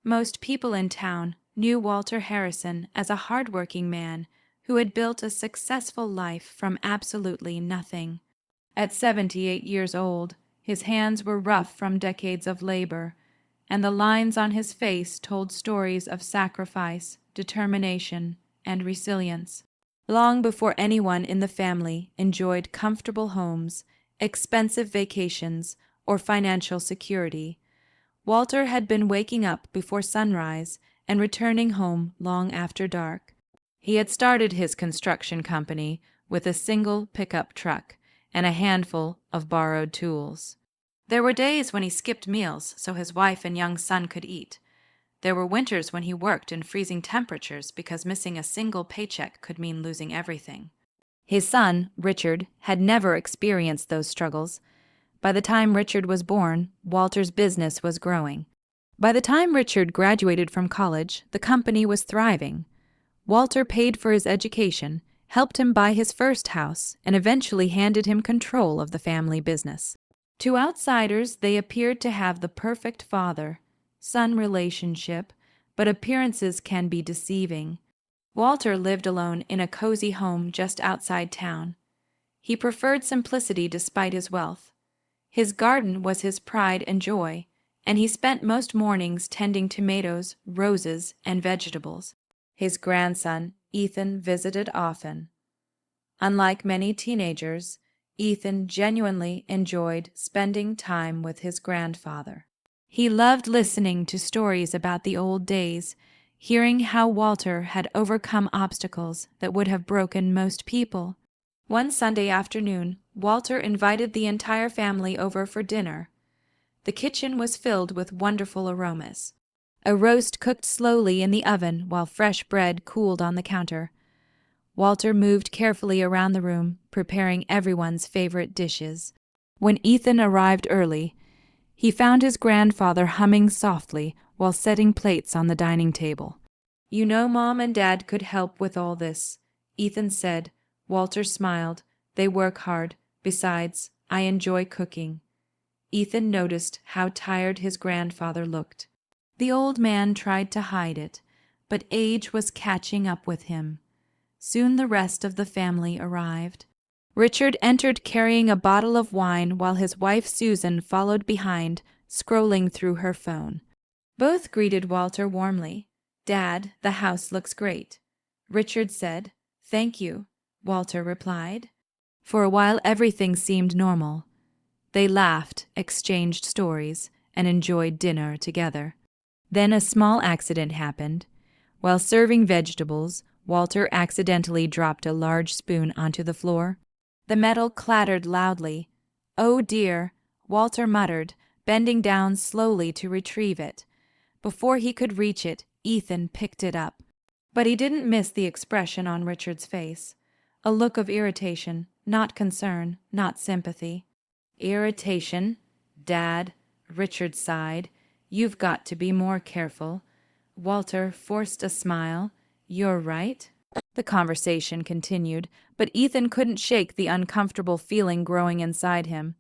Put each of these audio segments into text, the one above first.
Most people in town knew Walter Harrison as a hardworking man who had built a successful life from absolutely nothing. At 78 years old, his hands were rough from decades of labor, and the lines on his face told stories of sacrifice, determination, and resilience. Long before anyone in the family enjoyed comfortable homes, expensive vacations, or financial security, Walter had been waking up before sunrise and returning home long after dark. He had started his construction company with a single pickup truck and a handful of borrowed tools. There were days when he skipped meals so his wife and young son could eat. There were winters when he worked in freezing temperatures because missing a single paycheck could mean losing everything. His son, Richard, had never experienced those struggles. By the time Richard was born, Walter's business was growing. By the time Richard graduated from college, the company was thriving. Walter paid for his education, helped him buy his first house, and eventually handed him control of the family business. To outsiders, they appeared to have the perfect father-son relationship, but appearances can be deceiving. Walter lived alone in a cozy home just outside town. He preferred simplicity despite his wealth. His garden was his pride and joy, and he spent most mornings tending tomatoes, roses, and vegetables. His grandson, Ethan, visited often. Unlike many teenagers, Ethan genuinely enjoyed spending time with his grandfather. He loved listening to stories about the old days, hearing how Walter had overcome obstacles that would have broken most people. One Sunday afternoon, Walter invited the entire family over for dinner. The kitchen was filled with wonderful aromas. A roast cooked slowly in the oven while fresh bread cooled on the counter. Walter moved carefully around the room, preparing everyone's favorite dishes. When Ethan arrived early, he found his grandfather humming softly while setting plates on the dining table. "You know Mom and Dad could help with all this," Ethan said. Walter smiled. "They work hard. Besides, I enjoy cooking." Ethan noticed how tired his grandfather looked. The old man tried to hide it, but age was catching up with him. Soon the rest of the family arrived. Richard entered carrying a bottle of wine while his wife Susan followed behind, scrolling through her phone. Both greeted Walter warmly. "Dad, the house looks great." Richard said. "Thank you," Walter replied. For a while everything seemed normal. They laughed, exchanged stories, and enjoyed dinner together. Then a small accident happened. While serving vegetables, Walter accidentally dropped a large spoon onto the floor. The metal clattered loudly. "Oh dear," Walter muttered, bending down slowly to retrieve it. Before he could reach it, Ethan picked it up. But he didn't miss the expression on Richard's face. A look of irritation, not concern, not sympathy. "Irritation? Dad," Richard sighed. "You've got to be more careful." Walter forced a smile. "You're right." The conversation continued, but Ethan couldn't shake the uncomfortable feeling growing inside him.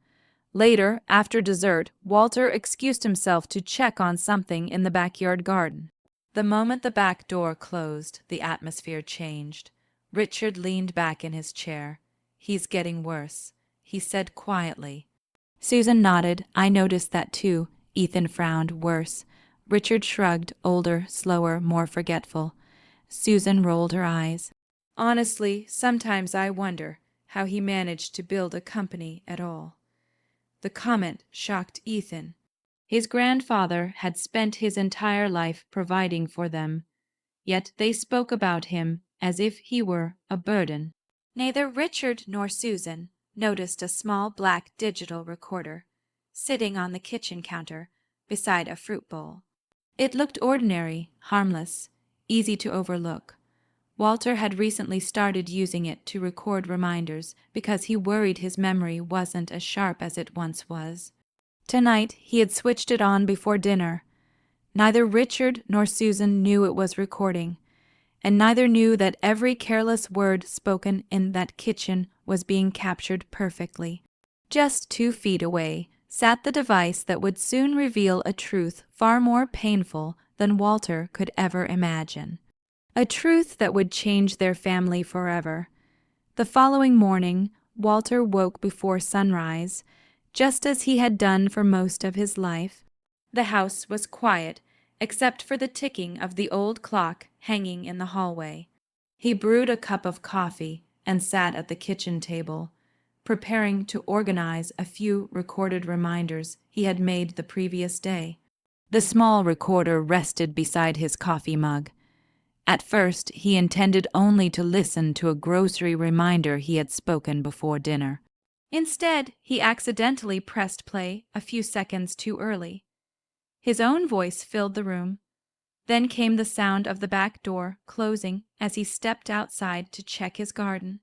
Later, after dessert, Walter excused himself to check on something in the backyard garden. The moment the back door closed, the atmosphere changed. Richard leaned back in his chair. "He's getting worse," he said quietly. Susan nodded. "I noticed that too." Ethan frowned. "Worse." Richard shrugged, older, slower, more forgetful. Susan rolled her eyes. "Honestly, sometimes I wonder how he managed to build a company at all." The comment shocked Ethan. His grandfather had spent his entire life providing for them, yet they spoke about him as if he were a burden. Neither Richard nor Susan noticed a small black digital recorder sitting on the kitchen counter beside a fruit bowl. It looked ordinary, harmless, easy to overlook. Walter had recently started using it to record reminders because he worried his memory wasn't as sharp as it once was. Tonight, he had switched it on before dinner. Neither Richard nor Susan knew it was recording, and neither knew that every careless word spoken in that kitchen was being captured perfectly. Just 2 feet away sat the device that would soon reveal a truth far more painful than Walter could ever imagine. A truth that would change their family forever. The following morning, Walter woke before sunrise, just as he had done for most of his life. The house was quiet, except for the ticking of the old clock hanging in the hallway. He brewed a cup of coffee and sat at the kitchen table, preparing to organize a few recorded reminders he had made the previous day. The small recorder rested beside his coffee mug. At first, he intended only to listen to a grocery reminder he had spoken before dinner. Instead, he accidentally pressed play a few seconds too early. His own voice filled the room. Then came the sound of the back door closing as he stepped outside to check his garden.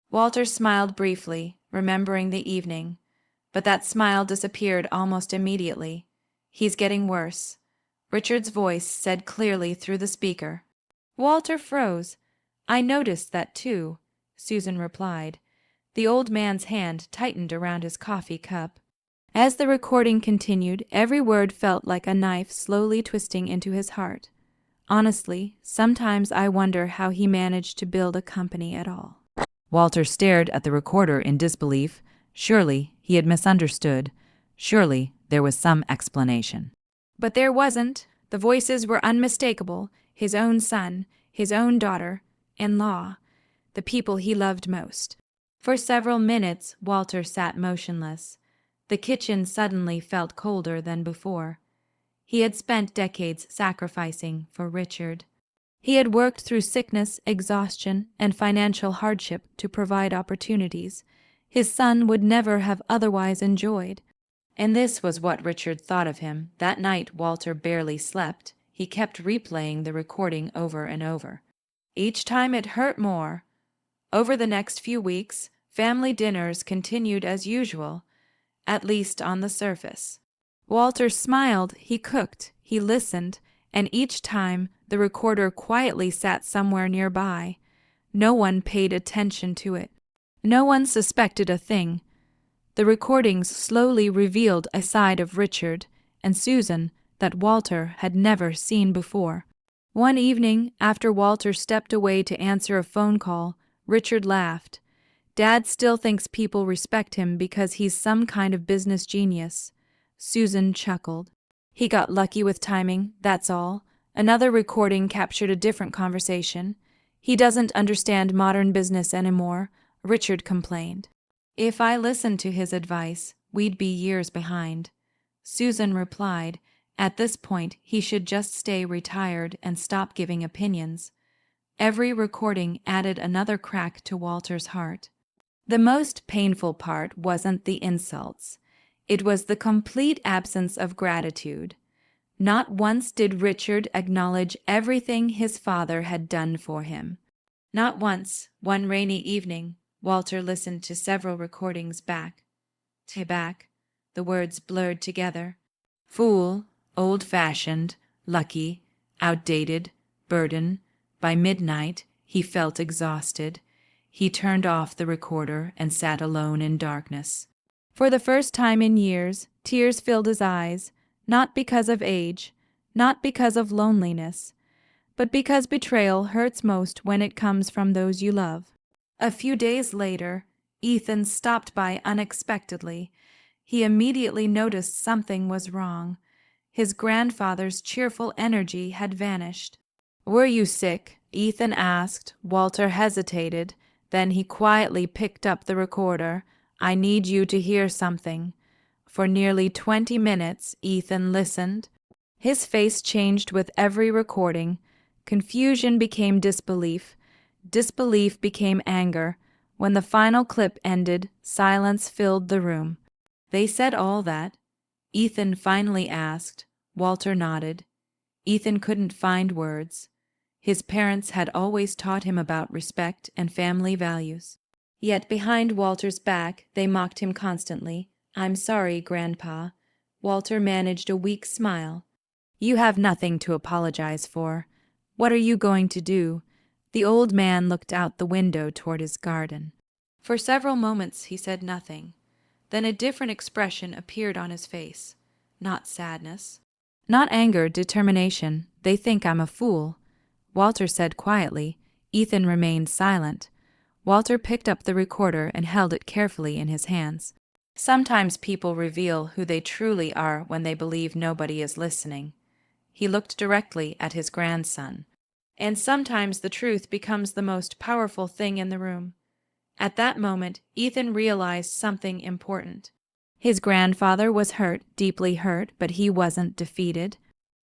Walter smiled briefly, remembering the evening, but that smile disappeared almost immediately. "He's getting worse," Richard's voice said clearly through the speaker. Walter froze. "I noticed that too," Susan replied. The old man's hand tightened around his coffee cup. As the recording continued, every word felt like a knife slowly twisting into his heart. "Honestly, sometimes I wonder how he managed to build a company at all." Walter stared at the recorder in disbelief. Surely he had misunderstood. Surely there was some explanation. But there wasn't. The voices were unmistakable. His own son, his own daughter-in-law, the people he loved most. For several minutes Walter sat motionless. The kitchen suddenly felt colder than before. He had spent decades sacrificing for Richard. He had worked through sickness, exhaustion, and financial hardship to provide opportunities his son would never have otherwise enjoyed. And this was what Richard thought of him. That night Walter barely slept. He kept replaying the recording over and over. Each time it hurt more. Over the next few weeks, family dinners continued as usual, at least on the surface. Walter smiled, he cooked, he listened, and each time the recorder quietly sat somewhere nearby. No one paid attention to it. No one suspected a thing. The recordings slowly revealed a side of Richard and Susan that Walter had never seen before. One evening, after Walter stepped away to answer a phone call, Richard laughed. "Dad still thinks people respect him because he's some kind of business genius." Susan chuckled. "He got lucky with timing, that's all." Another recording captured a different conversation. "He doesn't understand modern business anymore," Richard complained. "If I listened to his advice, we'd be years behind." Susan replied, at this point he should just stay retired and stop giving opinions. Every recording added another crack to Walter's heart. The most painful part wasn't the insults. It was the complete absence of gratitude. Not once did Richard acknowledge everything his father had done for him. Not once. One rainy evening, Walter listened to several recordings back to back. The words blurred together. Fool, old-fashioned, lucky, outdated, burden. By midnight, he felt exhausted. He turned off the recorder and sat alone in darkness. For the first time in years, tears filled his eyes, not because of age, not because of loneliness, but because betrayal hurts most when it comes from those you love. A few days later, Ethan stopped by unexpectedly. He immediately noticed something was wrong. His grandfather's cheerful energy had vanished. "Were you sick?" Ethan asked. Walter hesitated. Then he quietly picked up the recorder. "I need you to hear something." For nearly 20 minutes, Ethan listened. His face changed with every recording. Confusion became disbelief. Disbelief became anger. When the final clip ended, silence filled the room. "They said all that?" Ethan finally asked. Walter nodded. Ethan couldn't find words. His parents had always taught him about respect and family values. Yet behind Walter's back, they mocked him constantly. "I'm sorry, Grandpa." Walter managed a weak smile. "You have nothing to apologize for. What are you going to do?" The old man looked out the window toward his garden. For several moments he said nothing. Then a different expression appeared on his face. Not sadness. Not anger, determination. They think I'm a fool, Walter said quietly. Ethan remained silent. Walter picked up the recorder and held it carefully in his hands. Sometimes people reveal who they truly are when they believe nobody is listening. He looked directly at his grandson. And sometimes the truth becomes the most powerful thing in the room. At that moment, Ethan realized something important. His grandfather was hurt, deeply hurt, but he wasn't defeated.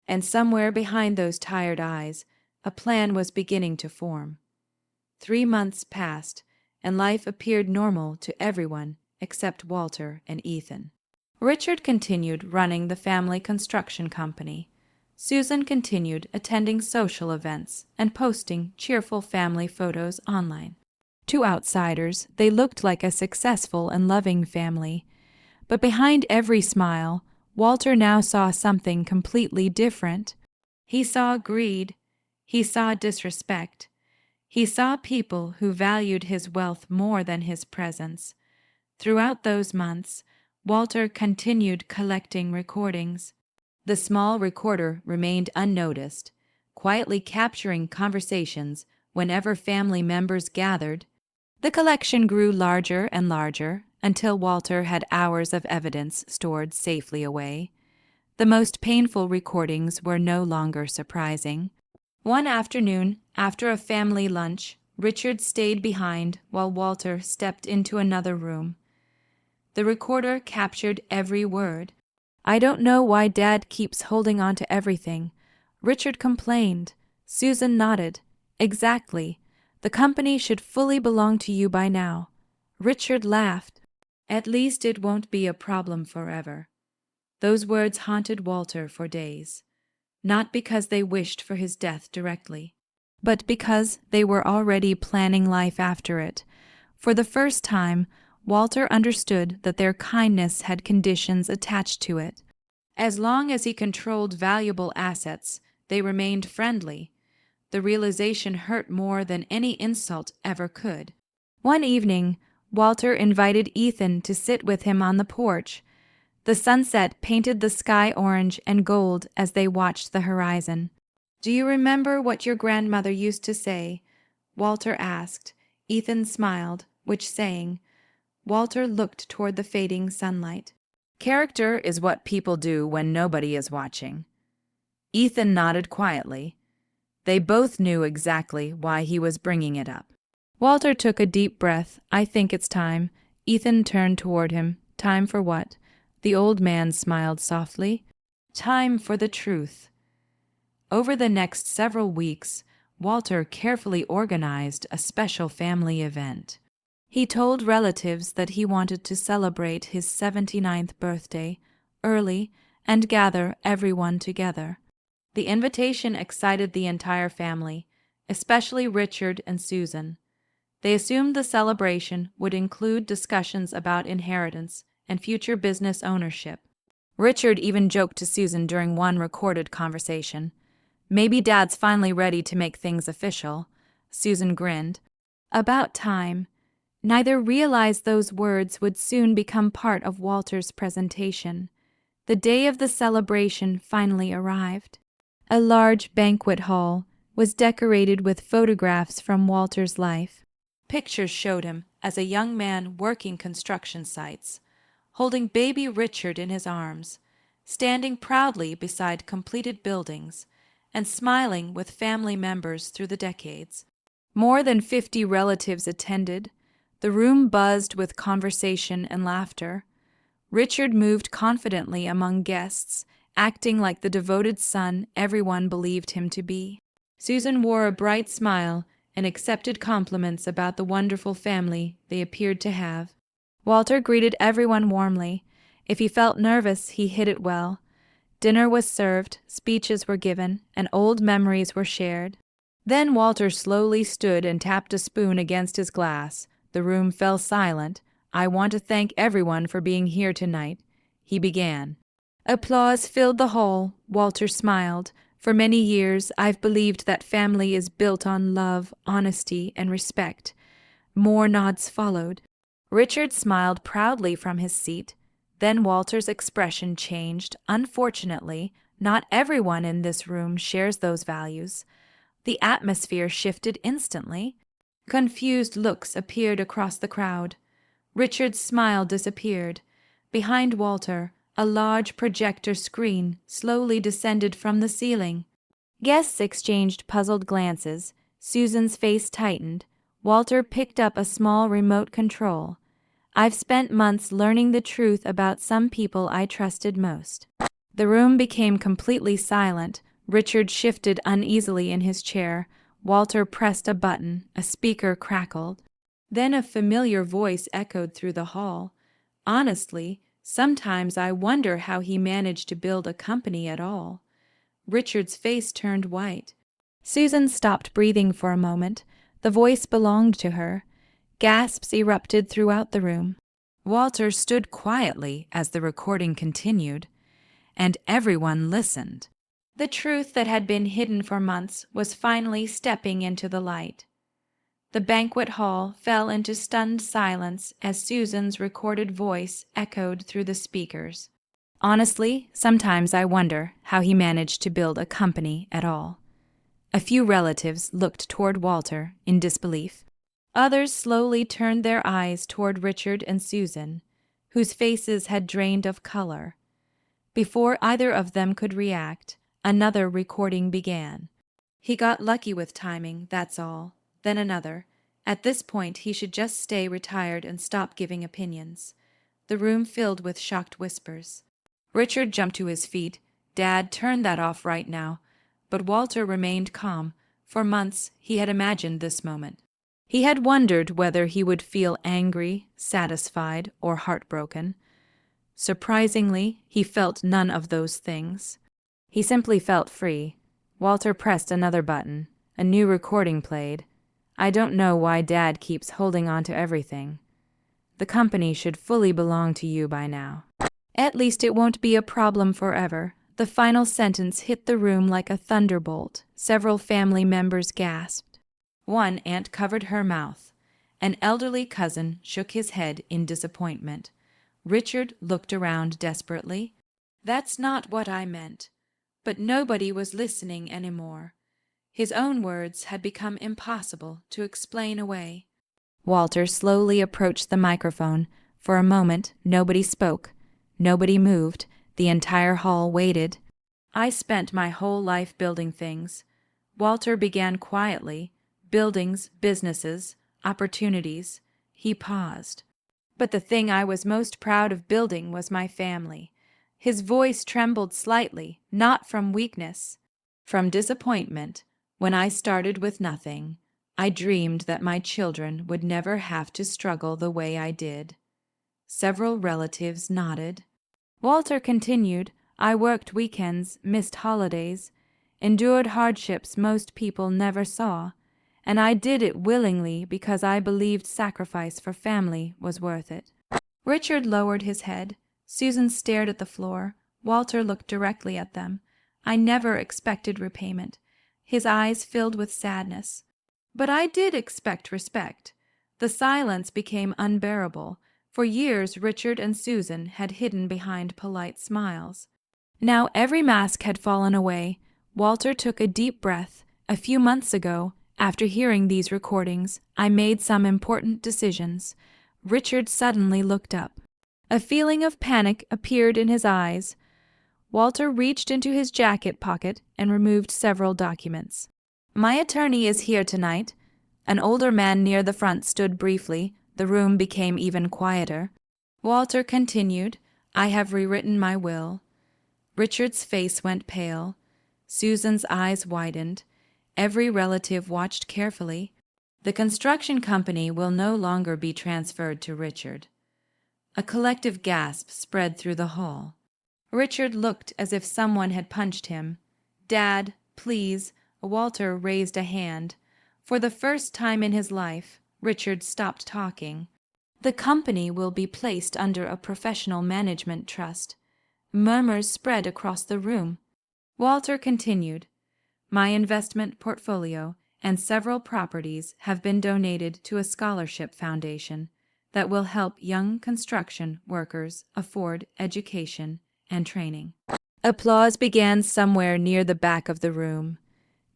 And somewhere behind those tired eyes, a plan was beginning to form. 3 months passed, and life appeared normal to everyone except Walter and Ethan. Richard continued running the family construction company. Susan continued attending social events and posting cheerful family photos online. To outsiders, they looked like a successful and loving family. But behind every smile, Walter now saw something completely different. He saw greed. He saw disrespect. He saw people who valued his wealth more than his presence. Throughout those months, Walter continued collecting recordings. The small recorder remained unnoticed, quietly capturing conversations whenever family members gathered. The collection grew larger and larger until Walter had hours of evidence stored safely away. The most painful recordings were no longer surprising. One afternoon, after a family lunch, Richard stayed behind while Walter stepped into another room. The recorder captured every word. "I don't know why Dad keeps holding on to everything," Richard complained. Susan nodded. "Exactly. The company should fully belong to you by now." Richard laughed. "At least it won't be a problem forever." Those words haunted Walter for days, not because they wished for his death directly, but because they were already planning life after it. For the first time, Walter understood that their kindness had conditions attached to it. As long as he controlled valuable assets, they remained friendly. The realization hurt more than any insult ever could. One evening, Walter invited Ethan to sit with him on the porch. The sunset painted the sky orange and gold as they watched the horizon. "Do you remember what your grandmother used to say?" Walter asked. Ethan smiled, which saying, Walter looked toward the fading sunlight. "Character is what people do when nobody is watching." Ethan nodded quietly. They both knew exactly why he was bringing it up. Walter took a deep breath. "I think it's time." Ethan turned toward him. "Time for what?" The old man smiled softly. "Time for the truth." Over the next several weeks, Walter carefully organized a special family event. He told relatives that he wanted to celebrate his 79th birthday early and gather everyone together. The invitation excited the entire family, especially Richard and Susan. They assumed the celebration would include discussions about inheritance and future business ownership. Richard even joked to Susan during one recorded conversation, "Maybe Dad's finally ready to make things official." Susan grinned. About time. Neither realized those words would soon become part of Walter's presentation. The day of the celebration finally arrived. A large banquet hall was decorated with photographs from Walter's life. Pictures showed him as a young man working construction sites, holding baby Richard in his arms, standing proudly beside completed buildings, and smiling with family members through the decades. More than 50 relatives attended. The room buzzed with conversation and laughter. Richard moved confidently among guests, acting like the devoted son everyone believed him to be. Susan wore a bright smile and accepted compliments about the wonderful family they appeared to have. Walter greeted everyone warmly. If he felt nervous, he hid it well. Dinner was served, speeches were given, and old memories were shared. Then Walter slowly stood and tapped a spoon against his glass. The room fell silent. "I want to thank everyone for being here tonight," he began. Applause filled the hall. Walter smiled. "For many years, I've believed that family is built on love, honesty, and respect." More nods followed. Richard smiled proudly from his seat. Then Walter's expression changed, unfortunately, Not everyone in this room shares those values. The atmosphere shifted instantly. Confused looks appeared across the crowd. Richard's smile disappeared. Behind Walter, a large projector screen slowly descended from the ceiling. Guests exchanged puzzled glances. Susan's face tightened. Walter picked up a small remote control. I've spent months learning the truth about some people I trusted most. The room became completely silent. Richard shifted uneasily in his chair. Walter pressed a button. A speaker crackled. Then a familiar voice echoed through the hall. Honestly, sometimes I wonder how he managed to build a company at all. Richard's face turned white. Susan stopped breathing for a moment. The voice belonged to her. Gasps erupted throughout the room. Walter stood quietly as the recording continued, and everyone listened. The truth that had been hidden for months was finally stepping into the light. The banquet hall fell into stunned silence as Susan's recorded voice echoed through the speakers. Honestly, sometimes I wonder how he managed to build a company at all. A few relatives looked toward Walter in disbelief. Others slowly turned their eyes toward Richard and Susan, whose faces had drained of color. Before either of them could react, another recording began. He got lucky with timing, that's all. Then another. At this point, he should just stay retired and stop giving opinions. The room filled with shocked whispers. Richard jumped to his feet. Dad, turn that off right now. But Walter remained calm. For months, he had imagined this moment. He had wondered whether he would feel angry, satisfied, or heartbroken. Surprisingly, he felt none of those things. He simply felt free. Walter pressed another button. A new recording played. I don't know why Dad keeps holding on to everything. The company should fully belong to you by now. At least it won't be a problem forever. The final sentence hit the room like a thunderbolt. Several family members gasped. One aunt covered her mouth. An elderly cousin shook his head in disappointment. Richard looked around desperately. That's not what I meant. But nobody was listening anymore. His own words had become impossible to explain away. Walter slowly approached the microphone. For a moment, nobody spoke. Nobody moved. The entire hall waited. I spent my whole life building things. Walter began quietly. Buildings, businesses, opportunities. He paused. But the thing I was most proud of building was my family. His voice trembled slightly, not from weakness, from disappointment. When I started with nothing, I dreamed that my children would never have to struggle the way I did. Several relatives nodded. Walter continued, I worked weekends, missed holidays, endured hardships most people never saw, and I did it willingly because I believed sacrifice for family was worth it. Richard lowered his head. Susan stared at the floor. Walter looked directly at them. I never expected repayment. His eyes filled with sadness. But I did expect respect. The silence became unbearable. For years, Richard and Susan had hidden behind polite smiles. Now every mask had fallen away. Walter took a deep breath. A few months ago, after hearing these recordings, I made some important decisions. Richard suddenly looked up. A feeling of panic appeared in his eyes. Walter reached into his jacket pocket and removed several documents. My attorney is here tonight. An older man near the front stood briefly. The room became even quieter. Walter continued, I have rewritten my will. Richard's face went pale. Susan's eyes widened. Every relative watched carefully. The construction company will no longer be transferred to Richard. A collective gasp spread through the hall. Richard looked as if someone had punched him. Dad, please. Walter raised a hand. For the first time in his life, Richard stopped talking. The company will be placed under a professional management trust. Murmurs spread across the room. Walter continued, my investment portfolio and several properties have been donated to a scholarship foundation that will help young construction workers afford education and training. Applause began somewhere near the back of the room.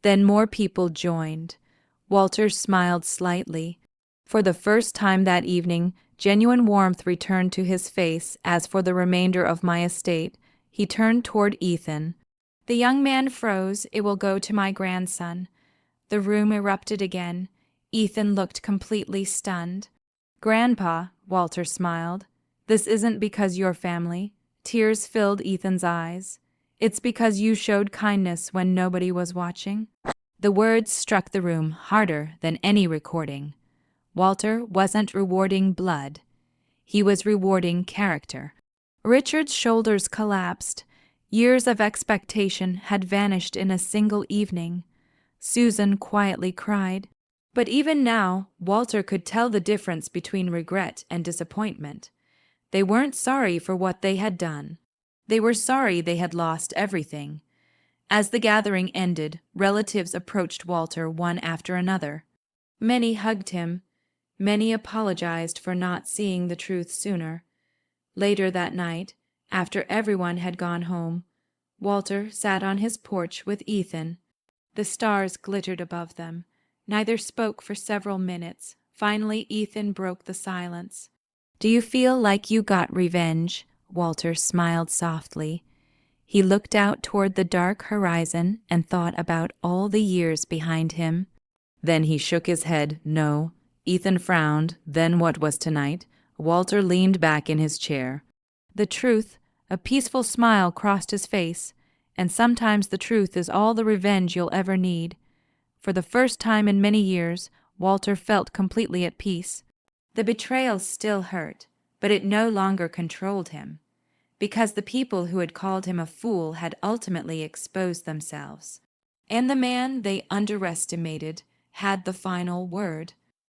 Then more people joined. Walter smiled slightly. For the first time that evening, genuine warmth returned to his face. As for the remainder of my estate, he turned toward Ethan. The young man froze. It will go to my grandson. The room erupted again. Ethan looked completely stunned. Grandpa, Walter smiled. This isn't because you're family. Tears filled Ethan's eyes. It's because you showed kindness when nobody was watching. The words struck the room harder than any recording. Walter wasn't rewarding blood. He was rewarding character. Richard's shoulders collapsed. Years of expectation had vanished in a single evening. Susan quietly cried. But even now, Walter could tell the difference between regret and disappointment. They weren't sorry for what they had done. They were sorry they had lost everything. As the gathering ended, relatives approached Walter one after another. Many hugged him. Many apologized for not seeing the truth sooner. Later that night, after everyone had gone home, Walter sat on his porch with Ethan. The stars glittered above them. Neither spoke for several minutes. Finally, Ethan broke the silence. "Do you feel like you got revenge?" Walter smiled softly. He looked out toward the dark horizon and thought about all the years behind him. Then he shook his head. No. Ethan frowned. Then what was tonight? Walter leaned back in his chair. The truth, a peaceful smile crossed his face, and sometimes the truth is all the revenge you'll ever need. For the first time in many years, Walter felt completely at peace. The betrayal still hurt, but it no longer controlled him, because the people who had called him a fool had ultimately exposed themselves. And the man they underestimated had the final word.